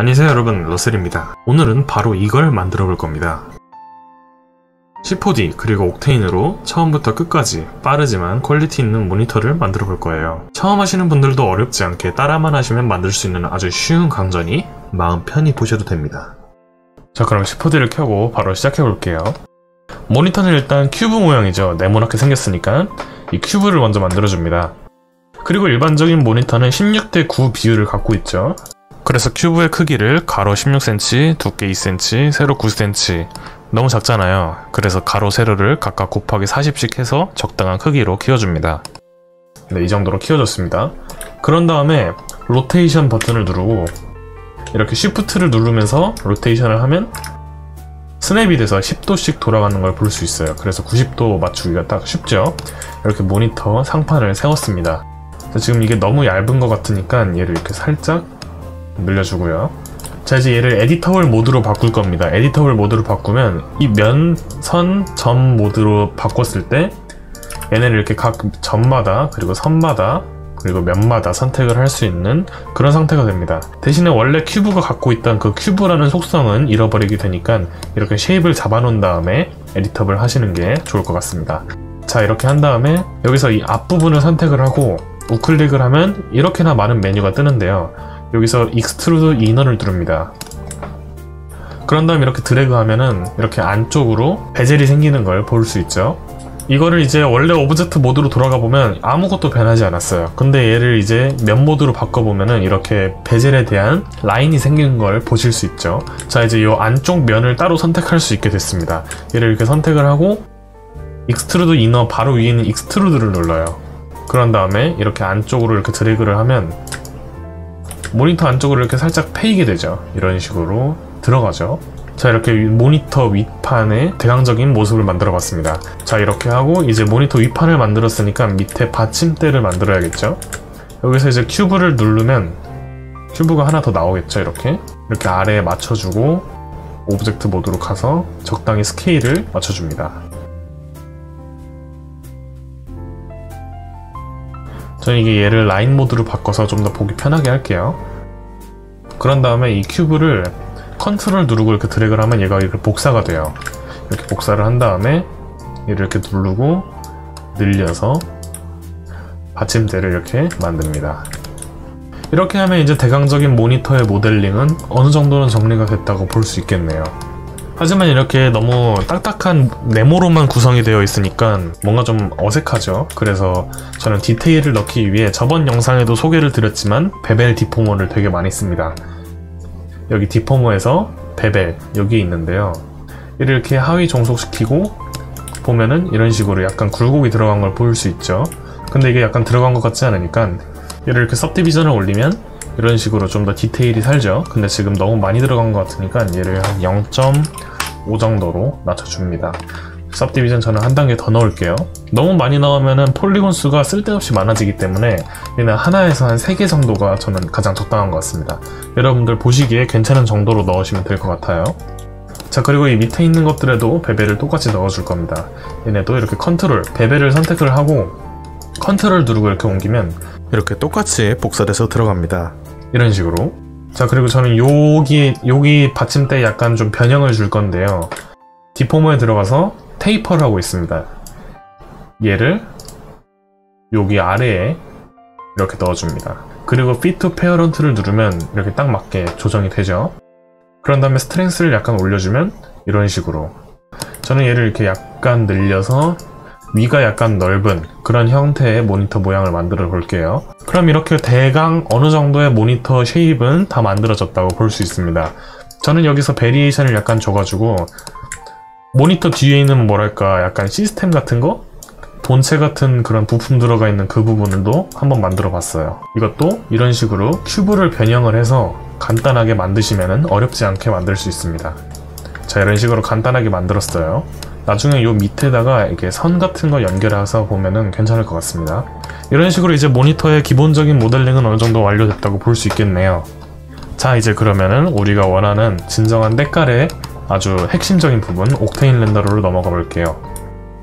안녕하세요 여러분, 러셀입니다. 오늘은 바로 이걸 만들어 볼 겁니다. C4D 그리고 옥테인으로 처음부터 끝까지 빠르지만 퀄리티 있는 모니터를 만들어 볼 거예요. 처음 하시는 분들도 어렵지 않게 따라만 하시면 만들 수 있는 아주 쉬운 강좌니 마음 편히 보셔도 됩니다. 자, 그럼 C4D를 켜고 바로 시작해 볼게요. 모니터는 일단 큐브 모양이죠. 네모나게 생겼으니까 이 큐브를 먼저 만들어 줍니다. 그리고 일반적인 모니터는 16:9 비율을 갖고 있죠. 그래서 큐브의 크기를 가로 16cm, 두께 2cm, 세로 9cm. 너무 작잖아요. 그래서 가로 세로를 각각 곱하기 40씩 해서 적당한 크기로 키워줍니다. 네, 이 정도로 키워줬습니다. 그런 다음에 로테이션 버튼을 누르고 이렇게 쉬프트를 누르면서 로테이션을 하면 스냅이 돼서 10도씩 돌아가는 걸 볼 수 있어요. 그래서 90도 맞추기가 딱 쉽죠. 이렇게 모니터 상판을 세웠습니다. 지금 이게 너무 얇은 것 같으니까 얘를 이렇게 살짝 늘려주고요. 자, 이제 얘를 에디터블 모드로 바꿀 겁니다. 에디터블 모드로 바꾸면 이 면, 선, 점 모드로 바꿨을 때 얘네를 이렇게 각 점마다 그리고 선마다 그리고 면마다 선택을 할 수 있는 그런 상태가 됩니다. 대신에 원래 큐브가 갖고 있던 그 큐브라는 속성은 잃어버리게 되니까 이렇게 쉐입을 잡아놓은 다음에 에디터블 하시는 게 좋을 것 같습니다. 자, 이렇게 한 다음에 여기서 이 앞부분을 선택을 하고 우클릭을 하면 이렇게나 많은 메뉴가 뜨는데요. 여기서 익스트루드 이너를 누릅니다. 그런 다음 이렇게 드래그 하면은 이렇게 안쪽으로 베젤이 생기는 걸 볼 수 있죠. 이거를 이제 원래 오브젝트 모드로 돌아가 보면 아무것도 변하지 않았어요. 근데 얘를 이제 면 모드로 바꿔보면은 이렇게 베젤에 대한 라인이 생기는 걸 보실 수 있죠. 자, 이제 이 안쪽 면을 따로 선택할 수 있게 됐습니다. 얘를 이렇게 선택을 하고 익스트루드 이너 바로 위에 있는 익스트루드를 눌러요. 그런 다음에 이렇게 안쪽으로 이렇게 드래그를 하면 모니터 안쪽으로 이렇게 살짝 패이게 되죠. 이런 식으로 들어가죠. 자, 이렇게 모니터 윗판의 대강적인 모습을 만들어 봤습니다. 자, 이렇게 하고 이제 모니터 윗판을 만들었으니까 밑에 받침대를 만들어야겠죠. 여기서 이제 큐브를 누르면 큐브가 하나 더 나오겠죠. 이렇게 아래에 맞춰주고 오브젝트 모드로 가서 적당히 스케일을 맞춰줍니다. 저는 이게 얘를 라인 모드로 바꿔서 좀 더 보기 편하게 할게요. 그런 다음에 이 큐브를 컨트롤 누르고 이렇게 드래그를 하면 얘가 이렇게 복사가 돼요. 이렇게 복사를 한 다음에 얘를 이렇게 누르고 늘려서 받침대를 이렇게 만듭니다. 이렇게 하면 이제 대강적인 모니터의 모델링은 어느 정도는 정리가 됐다고 볼 수 있겠네요. 하지만 이렇게 너무 딱딱한 네모로만 구성이 되어 있으니까 뭔가 좀 어색하죠. 그래서 저는 디테일을 넣기 위해 저번 영상에도 소개를 드렸지만 베벨 디포머를 되게 많이 씁니다. 여기 디포머에서 베벨 여기 있는데요. 얘를 이렇게 하위 종속시키고 보면은 이런 식으로 약간 굴곡이 들어간 걸 볼 수 있죠. 근데 이게 약간 들어간 것 같지 않으니까 얘를 이렇게 सब디비전을 올리면 이런 식으로 좀 더 디테일이 살죠. 근데 지금 너무 많이 들어간 것 같으니까 얘를 한 0.5 정도로 낮춰줍니다. सब디비전 저는 한 단계 더 넣을게요. 너무 많이 넣으면은 폴리곤 수가 쓸데없이 많아지기 때문에 얘는 하나에서 한 3개 정도가 저는 가장 적당한 것 같습니다. 여러분들 보시기에 괜찮은 정도로 넣으시면 될 것 같아요. 자, 그리고 이 밑에 있는 것들에도 베벨을 똑같이 넣어줄 겁니다. 얘네도 이렇게 컨트롤, 베벨을 선택을 하고 컨트롤 누르고 이렇게 옮기면 이렇게 똑같이 복사돼서 들어갑니다. 이런 식으로. 자, 그리고 저는 여기 받침대에 약간 좀 변형을 줄 건데요. 디포머에 들어가서 테이퍼를 하고 있습니다. 얘를 여기 아래에 이렇게 넣어줍니다. 그리고 Fit to Parent를 누르면 이렇게 딱 맞게 조정이 되죠. 그런 다음에 스트렝스를 약간 올려주면 이런 식으로. 저는 얘를 이렇게 약간 늘려서 위가 약간 넓은 그런 형태의 모니터 모양을 만들어 볼게요. 그럼 이렇게 대강 어느 정도의 모니터 쉐입은 다 만들어졌다고 볼 수 있습니다. 저는 여기서 베리에이션을 약간 줘가지고 모니터 뒤에 있는 뭐랄까 약간 시스템 같은 거? 본체 같은 그런 부품 들어가 있는 그 부분도 한번 만들어 봤어요. 이것도 이런 식으로 큐브를 변형을 해서 간단하게 만드시면 어렵지 않게 만들 수 있습니다. 자, 이런 식으로 간단하게 만들었어요. 나중에 요 밑에다가 이렇게 선 같은 거 연결해서 보면은 괜찮을 것 같습니다. 이런 식으로 이제 모니터의 기본적인 모델링은 어느 정도 완료됐다고 볼 수 있겠네요. 자, 이제 그러면은 우리가 원하는 진정한 때깔의 아주 핵심적인 부분 옥테인 렌더러로 넘어가 볼게요.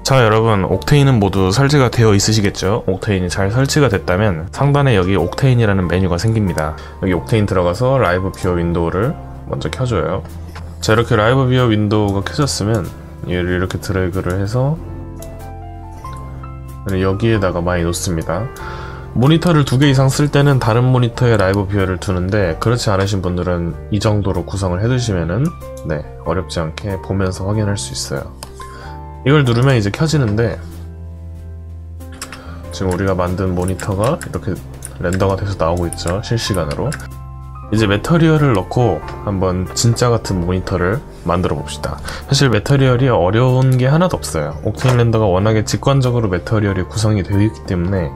자, 여러분, 옥테인은 모두 설치가 되어 있으시겠죠? 옥테인이 잘 설치가 됐다면 상단에 여기 옥테인이라는 메뉴가 생깁니다. 여기 옥테인 들어가서 라이브 뷰어 윈도우를 먼저 켜줘요. 자, 이렇게 라이브 뷰어 윈도우가 켜졌으면 얘를 이렇게 드래그를 해서 여기에다가 많이 놓습니다. 모니터를 2개 이상 쓸 때는 다른 모니터에 라이브 뷰어를 두는데, 그렇지 않으신 분들은 이 정도로 구성을 해두시면은 어렵지 않게 보면서 확인할 수 있어요. 이걸 누르면 이제 켜지는데, 지금 우리가 만든 모니터가 이렇게 렌더가 돼서 나오고 있죠. 실시간으로. 이제 매터리얼을 넣고 한번 진짜 같은 모니터를 만들어 봅시다. 사실 매터리얼이 어려운 게 하나도 없어요. 옥테인 렌더가 워낙에 직관적으로 매터리얼이 구성이 되어 있기 때문에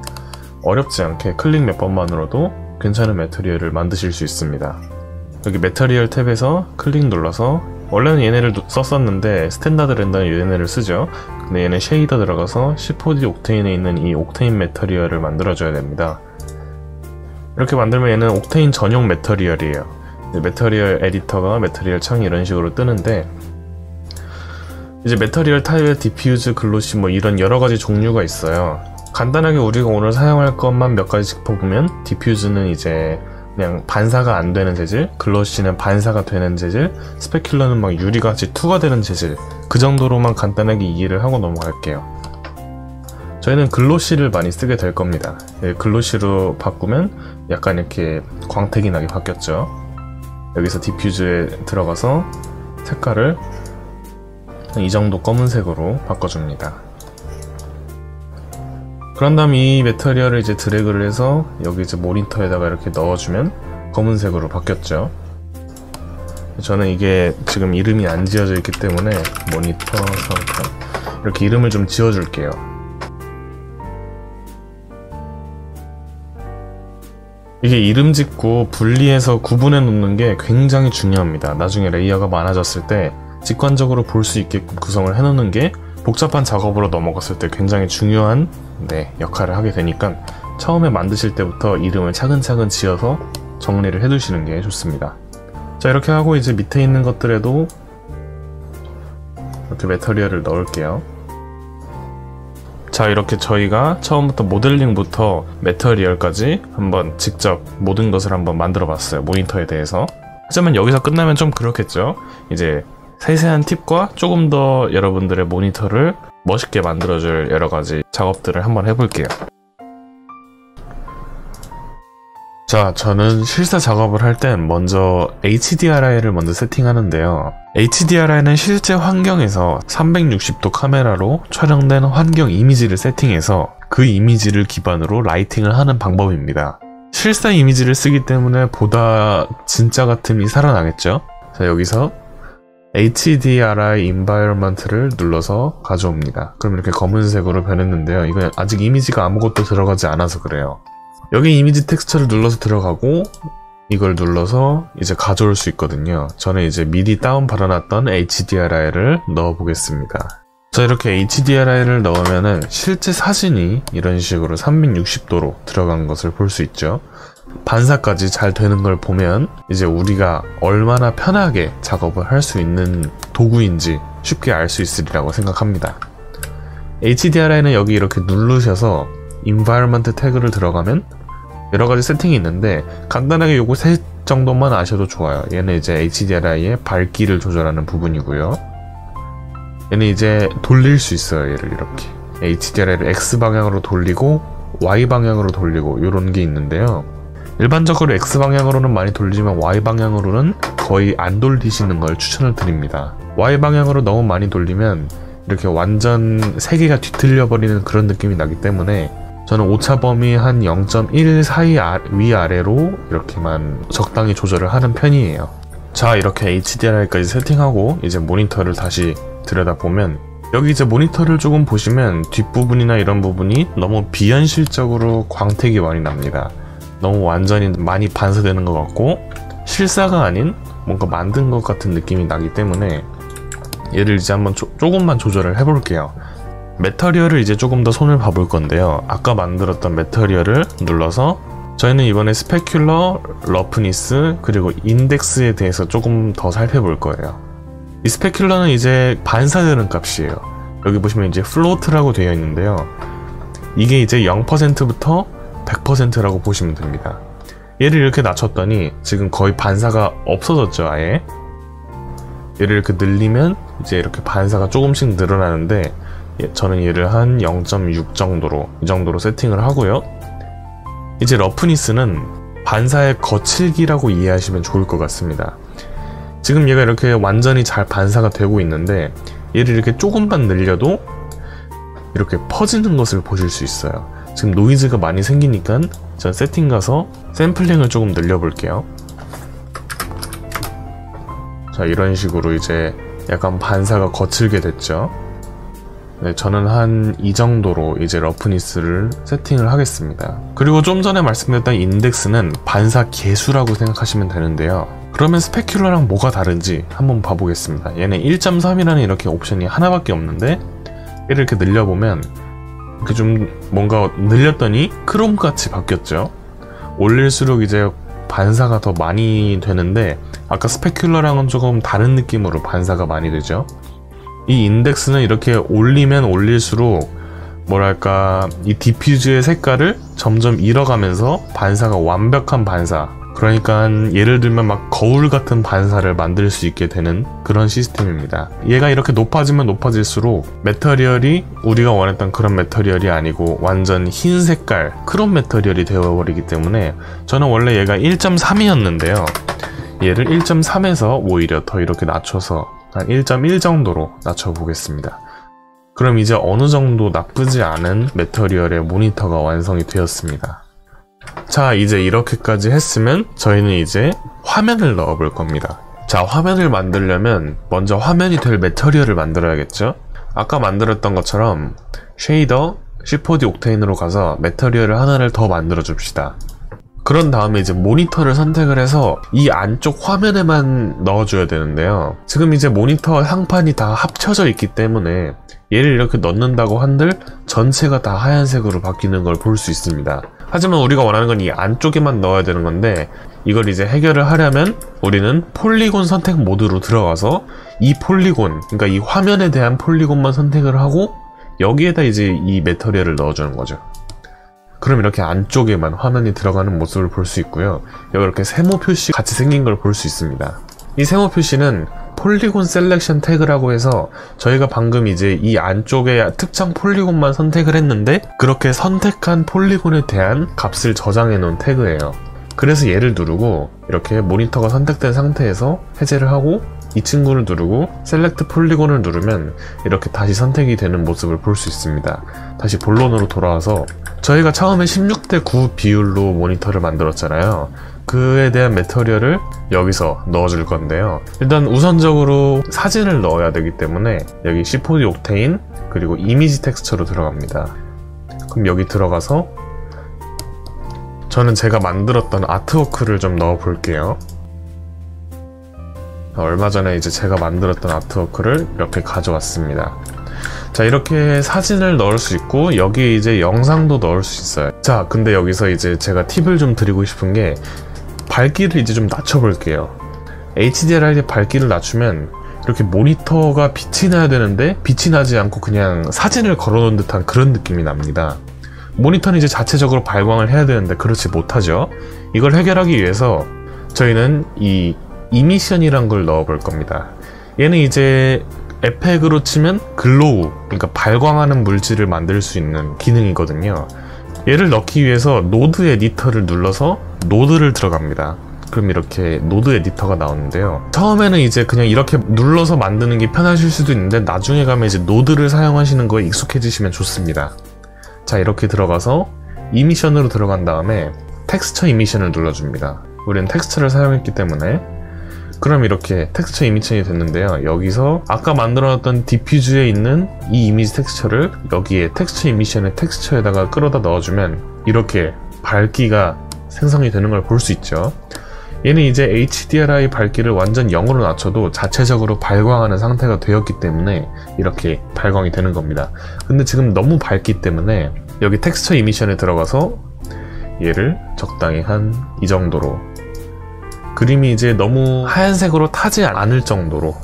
어렵지 않게 클릭 몇 번만으로도 괜찮은 매터리얼을 만드실 수 있습니다. 여기 매터리얼 탭에서 클릭 눌러서, 원래는 얘네를 썼었는데 스탠다드 렌더는 얘네를 쓰죠. 근데 얘는 쉐이더 들어가서 C4D 옥테인에 있는 이 옥테인 매터리얼을 만들어줘야 됩니다. 이렇게 만들면 얘는 옥테인 전용 매터리얼이에요. 매터리얼 에디터가 매터리얼 창이 이런 식으로 뜨는데, 이제 매터리얼 타입의 디퓨즈, 글로시 뭐 이런 여러가지 종류가 있어요. 간단하게 우리가 오늘 사용할 것만 몇 가지 짚어보면, 디퓨즈는 이제 그냥 반사가 안 되는 재질, 글로시는 반사가 되는 재질, 스페큘러는 막 유리같이 투과되는 재질, 그 정도로만 간단하게 이해를 하고 넘어갈게요. 저희는 글로시를 많이 쓰게 될 겁니다. 글로시로 바꾸면 약간 이렇게 광택이 나게 바뀌었죠. 여기서 디퓨즈에 들어가서 색깔을 이 정도 검은색으로 바꿔줍니다. 그런 다음 이 매터리얼을 이제 드래그를 해서 여기 이제 모니터에다가 이렇게 넣어주면 검은색으로 바뀌었죠. 저는 이게 지금 이름이 안 지어져 있기 때문에 모니터 상태 이렇게 이름을 좀 지어줄게요. 이게 이름 짓고 분리해서 구분해 놓는 게 굉장히 중요합니다. 나중에 레이어가 많아졌을 때 직관적으로 볼 수 있게끔 구성을 해 놓는 게 복잡한 작업으로 넘어갔을 때 굉장히 중요한 역할을 하게 되니까 처음에 만드실 때부터 이름을 차근차근 지어서 정리를 해 두시는 게 좋습니다. 자, 이렇게 하고 이제 밑에 있는 것들에도 이렇게 매터리얼을 넣을게요. 자, 이렇게 저희가 처음부터 모델링부터 매터리얼까지 한번 직접 모든 것을 한번 만들어 봤어요. 모니터에 대해서. 하지만 여기서 끝나면 좀 그렇겠죠. 이제 세세한 팁과 조금 더 여러분들의 모니터를 멋있게 만들어줄 여러가지 작업들을 한번 해볼게요. 자, 저는 실사 작업을 할 땐 먼저 HDRI를 먼저 세팅하는데요. HDRI는 실제 환경에서 360도 카메라로 촬영된 환경 이미지를 세팅해서 그 이미지를 기반으로 라이팅을 하는 방법입니다. 실사 이미지를 쓰기 때문에 보다 진짜 같음이 살아나겠죠? 자, 여기서 HDRI Environment를 눌러서 가져옵니다. 그럼 이렇게 검은색으로 변했는데요. 이건 아직 이미지가 아무것도 들어가지 않아서 그래요. 여기 이미지 텍스처를 눌러서 들어가고 이걸 눌러서 이제 가져올 수 있거든요. 저는 이제 미리 다운 받아놨던 HDRI를 넣어 보겠습니다. 자, 이렇게 HDRI를 넣으면은 실제 사진이 이런 식으로 360도로 들어간 것을 볼 수 있죠. 반사까지 잘 되는 걸 보면 이제 우리가 얼마나 편하게 작업을 할 수 있는 도구인지 쉽게 알 수 있으리라고 생각합니다. HDRI는 여기 이렇게 누르셔서 Environment 태그를 들어가면 여러가지 세팅이 있는데 간단하게 요거 세 정도만 아셔도 좋아요. 얘는 이제 HDRI의 밝기를 조절하는 부분이고요. 얘는 이제 돌릴 수 있어요. 얘를 이렇게 HDRI를 X방향으로 돌리고 Y방향으로 돌리고 이런 게 있는데요. 일반적으로 X방향으로는 많이 돌리지만 Y방향으로는 거의 안 돌리시는 걸 추천을 드립니다. Y방향으로 너무 많이 돌리면 이렇게 완전 세개가 뒤틀려 버리는 그런 느낌이 나기 때문에 저는 오차범위 한 0.1 사이 위아래로 이렇게만 적당히 조절을 하는 편이에요. 자, 이렇게 HDRI까지 세팅하고 이제 모니터를 다시 들여다보면 여기 이제 모니터를 조금 보시면 뒷부분이나 이런 부분이 너무 비현실적으로 광택이 많이 납니다. 너무 완전히 많이 반사되는 것 같고 실사가 아닌 뭔가 만든 것 같은 느낌이 나기 때문에 얘를 이제 한번 조금만 조절을 해볼게요. 매터리얼을 이제 조금 더 손을 봐볼 건데요. 아까 만들었던 매터리얼을 눌러서 저희는 이번에 스페큘러, 러프니스, 그리고 인덱스에 대해서 조금 더 살펴볼 거예요. 이 스페큘러는 이제 반사되는 값이에요. 여기 보시면 이제 float라고 되어 있는데요. 이게 이제 0%부터 100%라고 보시면 됩니다. 얘를 이렇게 낮췄더니 지금 거의 반사가 없어졌죠, 아예. 얘를 이렇게 늘리면 이제 이렇게 반사가 조금씩 늘어나는데, 저는 얘를 한 0.6 정도로, 이 정도로 세팅을 하고요. 이제 러프니스는 반사의 거칠기라고 이해하시면 좋을 것 같습니다. 지금 얘가 이렇게 완전히 잘 반사가 되고 있는데, 얘를 이렇게 조금만 늘려도 이렇게 퍼지는 것을 보실 수 있어요. 지금 노이즈가 많이 생기니까 전 세팅 가서 샘플링을 조금 늘려볼게요. 자, 이런 식으로 이제 약간 반사가 거칠게 됐죠. 네, 저는 한 이 정도로 이제 러프니스를 세팅을 하겠습니다. 그리고 좀 전에 말씀드렸던 인덱스는 반사 계수라고 생각하시면 되는데요. 그러면 스페큘러랑 뭐가 다른지 한번 봐보겠습니다. 얘는 1.3이라는 이렇게 옵션이 하나밖에 없는데, 얘를 이렇게 늘려보면 이렇게 좀 뭔가 늘렸더니 크롬같이 바뀌었죠. 올릴수록 이제 반사가 더 많이 되는데, 아까 스페큘러랑은 조금 다른 느낌으로 반사가 많이 되죠. 이 인덱스는 이렇게 올리면 올릴수록 뭐랄까, 이 디퓨즈의 색깔을 점점 잃어가면서 반사가 완벽한 반사, 그러니까 예를 들면 막 거울 같은 반사를 만들 수 있게 되는 그런 시스템입니다. 얘가 이렇게 높아지면 높아질수록 매터리얼이 우리가 원했던 그런 매터리얼이 아니고 완전 흰 색깔 크롬 매터리얼이 되어버리기 때문에, 저는 원래 얘가 1.3이었는데요 얘를 1.3에서 오히려 더 이렇게 낮춰서 한 1.1 정도로 낮춰보겠습니다. 그럼 이제 어느 정도 나쁘지 않은 매터리얼의 모니터가 완성이 되었습니다. 자, 이제 이렇게까지 했으면 저희는 이제 화면을 넣어 볼 겁니다. 자, 화면을 만들려면 먼저 화면이 될 매터리얼을 만들어야겠죠? 아까 만들었던 것처럼 쉐이더 C4D 옥테인으로 가서 매터리얼을 하나를 더 만들어 줍시다. 그런 다음에 이제 모니터를 선택을 해서 이 안쪽 화면에만 넣어줘야 되는데요. 지금 이제 모니터 상판이 다 합쳐져 있기 때문에 얘를 이렇게 넣는다고 한들 전체가 다 하얀색으로 바뀌는 걸 볼 수 있습니다. 하지만 우리가 원하는 건 이 안쪽에만 넣어야 되는 건데, 이걸 이제 해결을 하려면 우리는 폴리곤 선택 모드로 들어가서 이 폴리곤, 그러니까 이 화면에 대한 폴리곤만 선택을 하고 여기에다 이제 이 매터리얼을 넣어주는 거죠. 그럼 이렇게 안쪽에만 화면이 들어가는 모습을 볼 수 있고요. 여기 이렇게 세모 표시 같이 생긴 걸 볼 수 있습니다. 이 세모 표시는 폴리곤 셀렉션 태그라고 해서 저희가 방금 이제 이 안쪽에 특정 폴리곤만 선택을 했는데, 그렇게 선택한 폴리곤에 대한 값을 저장해 놓은 태그예요. 그래서 얘를 누르고 이렇게 모니터가 선택된 상태에서 해제를 하고 이 친구를 누르고 셀렉트 폴리곤을 누르면 이렇게 다시 선택이 되는 모습을 볼 수 있습니다. 다시 본론으로 돌아와서 저희가 처음에 16대 9 비율로 모니터를 만들었잖아요. 그에 대한 매터리얼을 여기서 넣어줄 건데요. 일단 우선적으로 사진을 넣어야 되기 때문에 여기 C4D 옥테인 그리고 이미지 텍스처로 들어갑니다. 그럼 여기 들어가서 저는 제가 만들었던 아트워크를 좀 넣어 볼게요. 얼마 전에 이제 제가 만들었던 아트워크를 이렇게 가져왔습니다. 자, 이렇게 사진을 넣을 수 있고 여기에 이제 영상도 넣을 수 있어요. 자, 근데 여기서 이제 제가 팁을 좀 드리고 싶은 게, 밝기를 이제 좀 낮춰볼게요. HDRI의 밝기를 낮추면 이렇게 모니터가 빛이 나야 되는데 빛이 나지 않고 그냥 사진을 걸어놓은 듯한 그런 느낌이 납니다. 모니터는 이제 자체적으로 발광을 해야 되는데 그렇지 못하죠. 이걸 해결하기 위해서 저희는 이 이미션이란 걸 넣어 볼 겁니다. 얘는 이제 에펙으로 치면 글로우, 그러니까 발광하는 물질을 만들 수 있는 기능이거든요. 얘를 넣기 위해서 노드 에디터를 눌러서 노드를 들어갑니다. 그럼 이렇게 노드 에디터가 나오는데요. 처음에는 이제 그냥 이렇게 눌러서 만드는 게 편하실 수도 있는데 나중에 가면 이제 노드를 사용하시는 거에 익숙해지시면 좋습니다. 자, 이렇게 들어가서 이미션으로 들어간 다음에 텍스처 이미션을 눌러줍니다. 우리는 텍스처를 사용했기 때문에. 그럼 이렇게 텍스처 이미션이 됐는데요. 여기서 아까 만들어놨던 디퓨즈에 있는 이 이미지 텍스처를 여기에 텍스처 이미션의 텍스처에다가 끌어다 넣어주면 이렇게 밝기가 생성이 되는 걸 볼 수 있죠. 얘는 이제 HDRI 밝기를 완전 0으로 낮춰도 자체적으로 발광하는 상태가 되었기 때문에 이렇게 발광이 되는 겁니다. 근데 지금 너무 밝기 때문에 여기 텍스처 이미션에 들어가서 얘를 적당히 한 이 정도로, 그림이 이제 너무 하얀색으로 타지 않을 정도로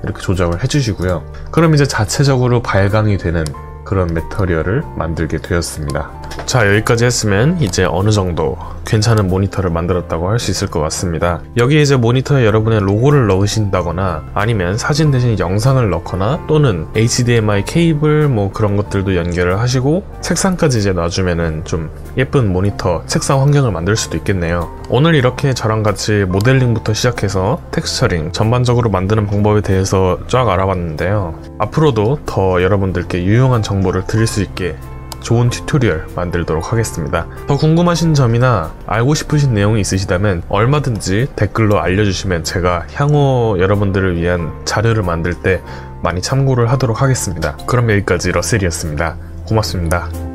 이렇게 조정을 해주시고요. 그럼 이제 자체적으로 발광이 되는 그런 매터리얼을 만들게 되었습니다. 자, 여기까지 했으면 이제 어느 정도 괜찮은 모니터를 만들었다고 할 수 있을 것 같습니다. 여기 이제 모니터에 여러분의 로고를 넣으신다거나 아니면 사진 대신 영상을 넣거나 또는 HDMI 케이블 뭐 그런 것들도 연결을 하시고 색상까지 이제 놔주면은 좀 예쁜 모니터 색상 환경을 만들 수도 있겠네요. 오늘 이렇게 저랑 같이 모델링부터 시작해서 텍스처링 전반적으로 만드는 방법에 대해서 쫙 알아봤는데요. 앞으로도 더 여러분들께 유용한 정보를 드릴 수 있게 좋은 튜토리얼 만들도록 하겠습니다. 더 궁금하신 점이나 알고 싶으신 내용이 있으시다면 얼마든지 댓글로 알려주시면 제가 향후 여러분들을 위한 자료를 만들 때 많이 참고를 하도록 하겠습니다. 그럼 여기까지 러셀이었습니다. 고맙습니다.